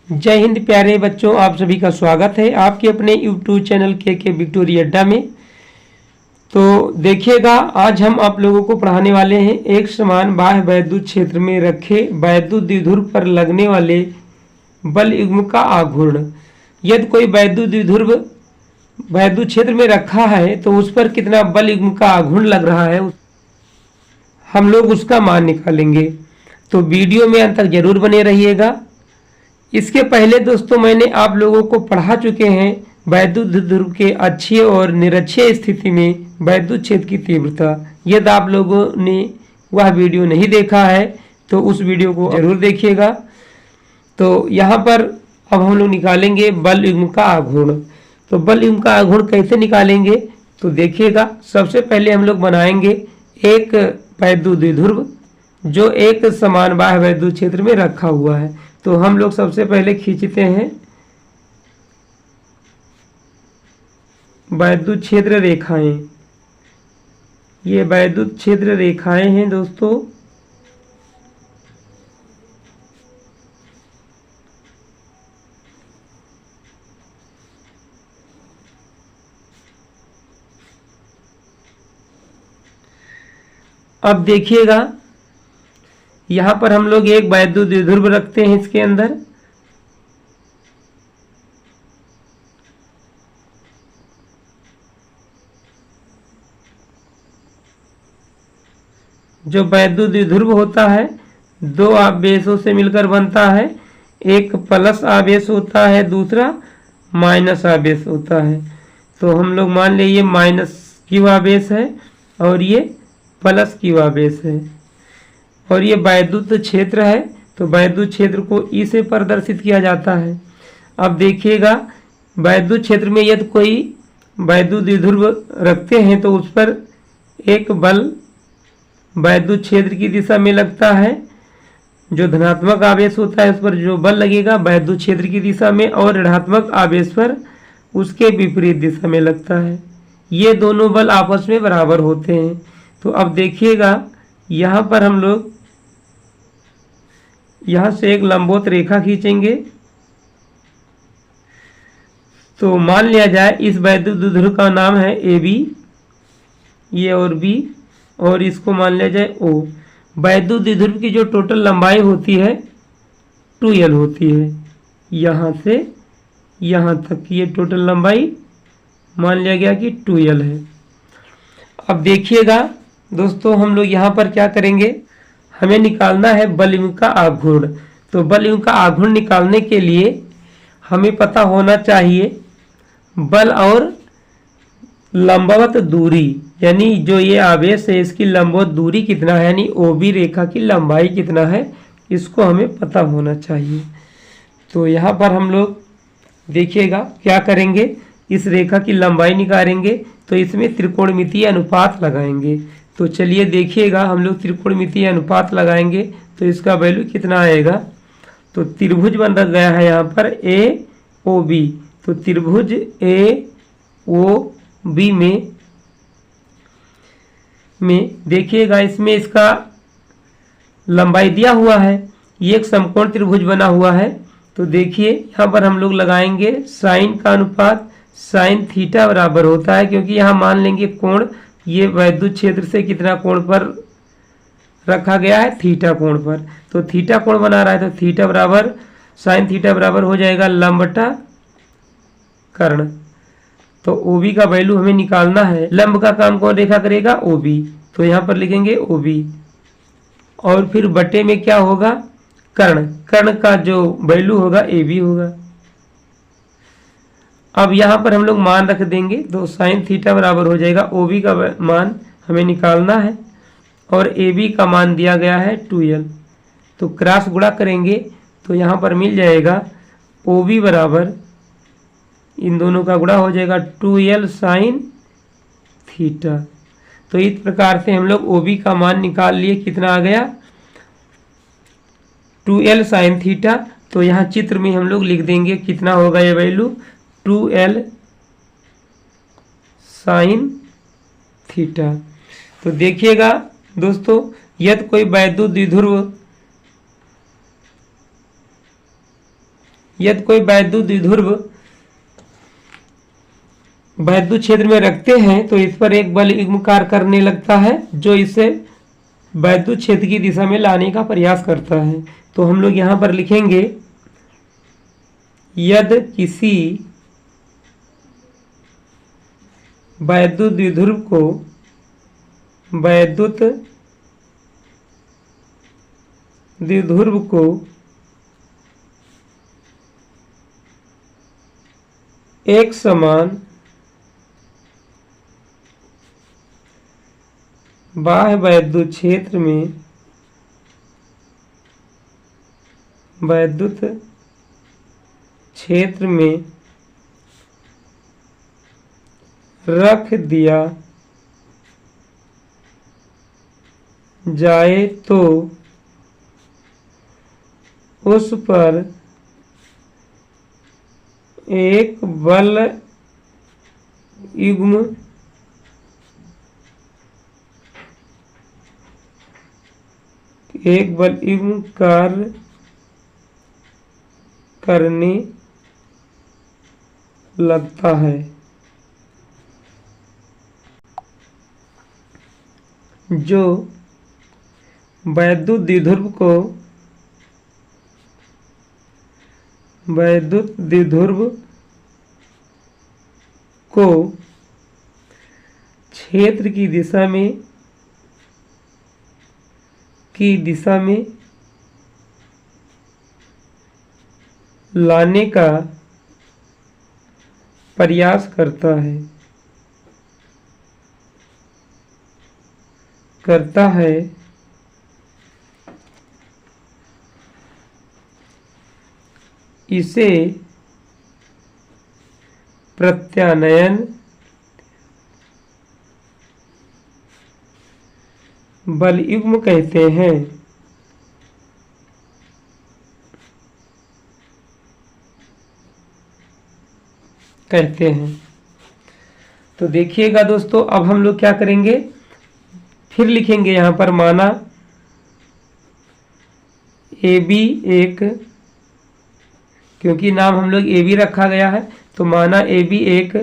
जय हिंद प्यारे बच्चों, आप सभी का स्वागत है आपके अपने यूट्यूब चैनल के विक्टोरिया अड्डा में। तो देखिएगा, आज हम आप लोगों को पढ़ाने वाले हैं एक समान बाह्य वैद्युत क्षेत्र में रखे वैद्युत द्विध्रुव पर लगने वाले बल युग्म का आघूर्ण। यदि कोई वैद्युत द्विध्रुव वैद्युत क्षेत्र में रखा है तो उस पर कितना बल युग्म का आघूर्ण लग रहा है, हम लोग उसका मान निकालेंगे। तो वीडियो में अंत तक जरूर बने रहिएगा। इसके पहले दोस्तों मैंने आप लोगों को पढ़ा चुके हैं वैद्युत द्विध्रुव के अक्षीय और निरक्षीय स्थिति में वैद्युत क्षेत्र की तीव्रता। यदि आप लोगों ने वह वीडियो नहीं देखा है तो उस वीडियो को जरूर देखिएगा। तो यहाँ पर अब हम लोग निकालेंगे बल युग्म का आघूर्ण। तो बल युग्म का आघूर्ण कैसे निकालेंगे तो देखिएगा, सबसे पहले हम लोग बनाएंगे एक वैद्युत द्विध्रुव जो एक समान बाह्य वैद्युत क्षेत्र में रखा हुआ है। तो हम लोग सबसे पहले खींचते हैं वैद्युत क्षेत्र रेखाएं। ये वैद्युत क्षेत्र रेखाएं हैं दोस्तों। अब देखिएगा, यहां पर हम लोग एक वैद्युत द्विध्रुव रखते हैं इसके अंदर। जो वैद्युत द्विध्रुव होता है दो आवेशों से मिलकर बनता है। एक प्लस आवेश होता है, दूसरा माइनस आवेश होता है। तो हम लोग मान लें ये माइनस क्यू आवेश है और ये प्लस क्यू आवेश है और ये वैद्युत क्षेत्र है। तो वैद्युत क्षेत्र को ई से प्रदर्शित किया जाता है। अब देखिएगा, वैद्युत क्षेत्र में यदि कोई वैद्युत द्विध्रुव रखते हैं तो उस पर एक बल वैद्युत क्षेत्र की दिशा में लगता है। जो धनात्मक आवेश होता है उस पर जो बल लगेगा वैद्युत क्षेत्र की दिशा में, और ऋणात्मक आवेश पर उसके विपरीत दिशा में लगता है। ये दोनों बल आपस में बराबर होते हैं। तो अब देखिएगा, यहाँ पर हम लोग यहाँ से एक लंबवत रेखा खींचेंगे। तो मान लिया जाए इस वैद्युत द्विध्रुव का नाम है ए बी, ये और बी, और इसको मान लिया जाए ओ। वैद्युत द्विध्रुव की जो टोटल लंबाई होती है 2l होती है। यहाँ से यहाँ तक की ये टोटल लंबाई मान लिया गया कि 2l है। अब देखिएगा दोस्तों, हम लोग यहाँ पर क्या करेंगे, हमें निकालना है बल युग्म का आघूर्ण। तो बल युग्म का आघूर्ण निकालने के लिए हमें पता होना चाहिए बल और लंबवत दूरी, यानी जो ये आवेश है इसकी लंबवत दूरी कितना है, यानी ओबी रेखा की लंबाई कितना है, इसको हमें पता होना चाहिए। तो यहाँ पर हम लोग देखिएगा क्या करेंगे, इस रेखा की लंबाई निकालेंगे तो इसमें त्रिकोणमितीय अनुपात लगाएंगे। तो चलिए देखिएगा, हम लोग त्रिकोणमितीय अनुपात लगाएंगे तो इसका वैल्यू कितना आएगा। तो त्रिभुज बन गया है यहाँ पर ए ओ बी। तो त्रिभुज ए ओ बी में देखिएगा, इसमें इसका लंबाई दिया हुआ है। ये एक समकोण त्रिभुज बना हुआ है। तो देखिए यहाँ पर हम लोग लगाएंगे साइन का अनुपात। साइन थीटा बराबर होता है, क्योंकि यहाँ मान लेंगे कोण ये वैद्युत क्षेत्र से कितना कोण पर रखा गया है, थीटा कोण पर। तो थीटा कोण बना रहा है तो थीटा बराबर साइन थीटा बराबर हो जाएगा लंब बटा कर्ण। तो ओबी का वैल्यू हमें निकालना है। लंब का काम कौन रेखा करेगा, ओबी। तो यहाँ पर लिखेंगे ओबी और फिर बटे में क्या होगा, कर्ण। कर्ण का जो वैल्यू होगा ए बी होगा। अब यहाँ पर हम लोग मान रख देंगे तो साइन थीटा बराबर हो जाएगा, ओबी का मान हमें निकालना है और ए बी का मान दिया गया है 2l। तो क्रॉस गुणा करेंगे तो यहाँ पर मिल जाएगा ओबी बराबर, इन दोनों का गुणा हो जाएगा 2l साइन थीटा। तो इस प्रकार से हम लोग ओबी का मान निकाल लिए, कितना आ गया 2l साइन थीटा। तो यहाँ चित्र में हम लोग लिख देंगे कितना होगा ये वैल्यू, 2l साइन थीटा। तो देखिएगा दोस्तों, यदि कोई वैद्युत द्विध्रुव यदि कोई वैद्युत द्विध्रुव वैद्युत क्षेत्र में रखते हैं तो इस पर एक बल युग्म कार्य करने लगता है जो इसे वैद्युत क्षेत्र की दिशा में लाने का प्रयास करता है। तो हम लोग यहाँ पर लिखेंगे यदि किसी वैद्युत द्विध्रुव को एक समान बाह्य वैद्युत क्षेत्र में रख दिया जाए तो उस पर एक बल युग्म कार्य करने लगता है। जो वैद्युत द्विध्रुव को क्षेत्र की दिशा में लाने का प्रयास करता है इसे प्रत्यानयन बल युग्म कहते हैं। तो देखिएगा दोस्तों, अब हम लोग क्या करेंगे, फिर लिखेंगे यहाँ पर माना ए बी एक, क्योंकि नाम हम लोग ए बी रखा गया है, तो माना ए बी एक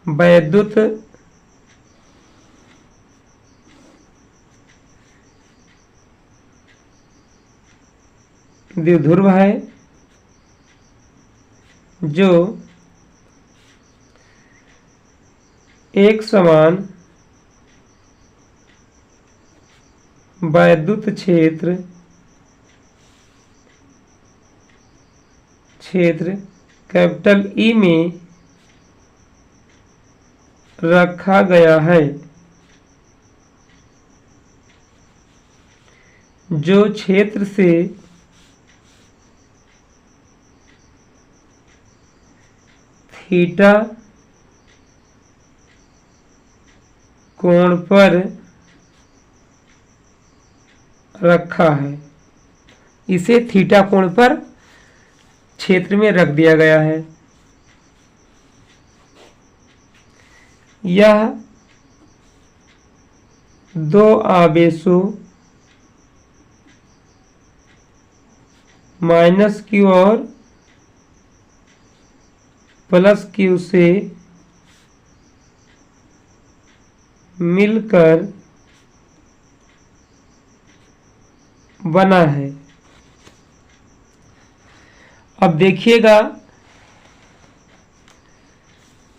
वैद्युत द्विध्रुव है जो एक समान वैद्युत क्षेत्र कैपिटल ई में रखा गया है, जो क्षेत्र से थीटा कोण पर रखा है। इसे थीटा कोण पर क्षेत्र में रख दिया गया है। यह दो आवेशों माइनस क्यू और प्लस क्यू से मिलकर बना है। अब देखिएगा,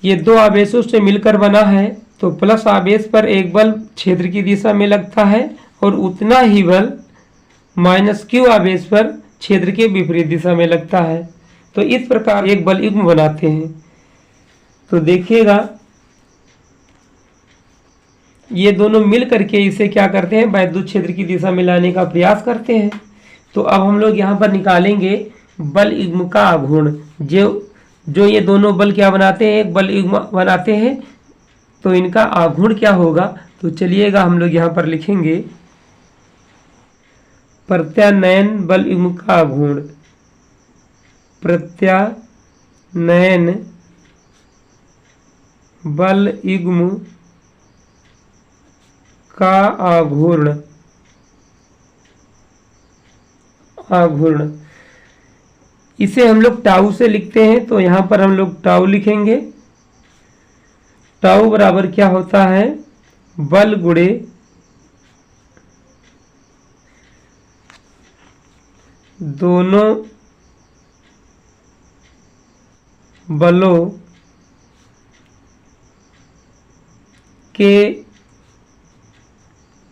ये दो आवेशों से मिलकर बना है, तो प्लस आवेश पर एक बल क्षेत्र की दिशा में लगता है और उतना ही बल माइनस क्यू आवेश पर क्षेत्र के विपरीत दिशा में लगता है। तो इस प्रकार एक बल युग्म बनाते हैं। तो देखिएगा, ये दोनों मिल करके इसे क्या करते हैं, वैद्युत क्षेत्र की दिशा में लाने का प्रयास करते हैं। तो अब हम लोग यहाँ पर निकालेंगे बल युग्म का आघूर्ण। जो ये दोनों बल क्या बनाते हैं, एक बल युग्म बनाते हैं, तो इनका आघूर्ण क्या होगा। तो चलिएगा हम लोग यहाँ पर लिखेंगे प्रत्यानयन बल युग्म का आघूर्ण। प्रत्यानयन बल युग्म का आघूर्ण। इसे हम लोग टाउ से लिखते हैं, तो यहाँ पर हम लोग टाउ लिखेंगे। टाउ बराबर क्या होता है, बल गुणे दोनों बलों के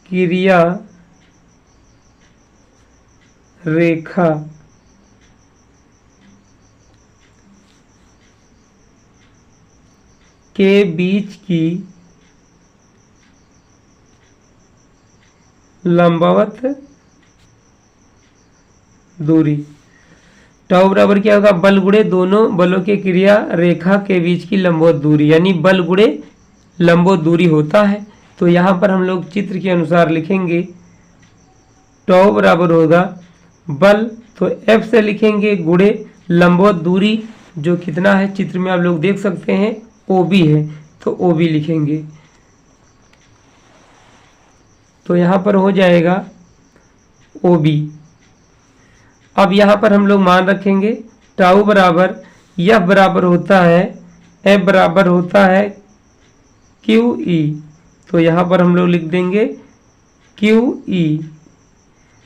क्रिया रेखा के बीच की लंबवत दूरी। टाउ बराबर क्या होगा, बल गुणे दोनों बलों के क्रिया रेखा के बीच की लंबवत दूरी, यानी बल गुणे लंबवत दूरी होता है। तो यहाँ पर हम लोग चित्र के अनुसार लिखेंगे, टाउ बराबर होगा बल, तो F से लिखेंगे, गुणे लंबवत दूरी जो कितना है चित्र में आप लोग देख सकते हैं OB है, तो OB लिखेंगे। तो यहाँ पर हो जाएगा OB। अब यहाँ पर हम लोग मान रखेंगे टाउ बराबर F बराबर होता है, F बराबर होता है QE, तो यहाँ पर हम लोग लिख देंगे QE,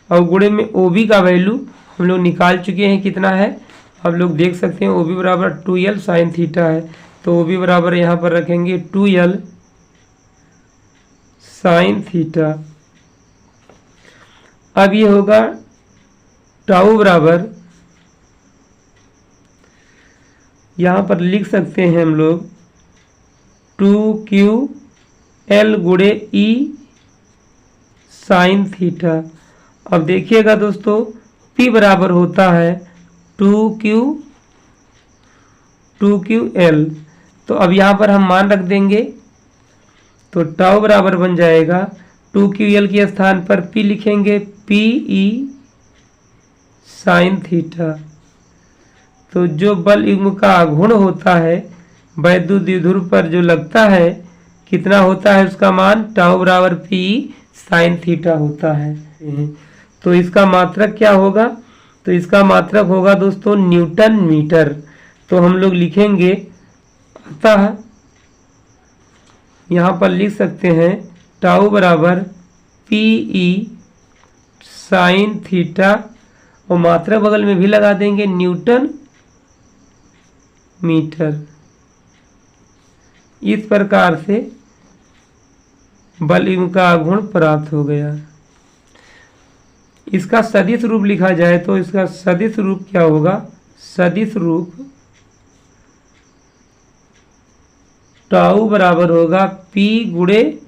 और गुणे में OB का वैल्यू हम लोग निकाल चुके हैं, कितना है आप लोग देख सकते हैं, OB बराबर 2L साइन थीटा है, तो OB बराबर यहाँ पर रखेंगे 2L साइन थीटा। अब ये होगा टाउ बराबर, यहाँ पर लिख सकते हैं हम लोग 2QL गुणे E साइन थीटा। अब देखिएगा दोस्तों, P बराबर होता है 2QL, तो अब यहाँ पर हम मान रख देंगे, तो टाउ बराबर बन जाएगा 2QL के स्थान पर P लिखेंगे, PE साइन थीटा। तो जो बल युग्म का आघूर्ण होता है वैद्युत द्विध्रुव पर जो लगता है, कितना होता है उसका मान, टाउ बराबर PE साइन थीटा होता है। तो इसका मात्रक क्या होगा, तो इसका मात्रक होगा दोस्तों न्यूटन मीटर। तो हम लोग लिखेंगे, अतः यहाँ पर लिख सकते हैं टाउ बराबर PE साइन थीटा, और मात्रक बगल में भी लगा देंगे न्यूटन मीटर। इस प्रकार से बल युग्म का आघूर्ण प्राप्त हो गया। इसका सदिश रूप लिखा जाए तो इसका सदिश रूप क्या होगा, सदिश रूप टाउ बराबर होगा P गुणे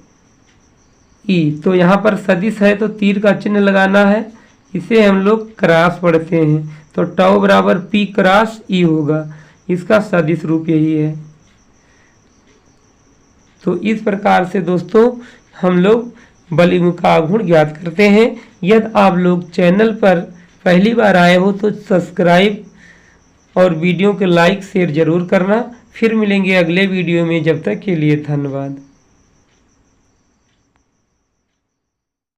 E। तो यहाँ पर सदिश है तो तीर का चिन्ह लगाना है, इसे हम लोग क्रॉस पढ़ते हैं, तो टाउ बराबर P क्रॉस E होगा, इसका सदिश रूप यही है। तो इस प्रकार से दोस्तों हम लोग बल युग्म का आघूर्ण ज्ञात करते हैं। यदि आप लोग चैनल पर पहली बार आए हो तो सब्सक्राइब और वीडियो को लाइक शेयर जरूर करना। फिर मिलेंगे अगले वीडियो में, जब तक के लिए धन्यवाद।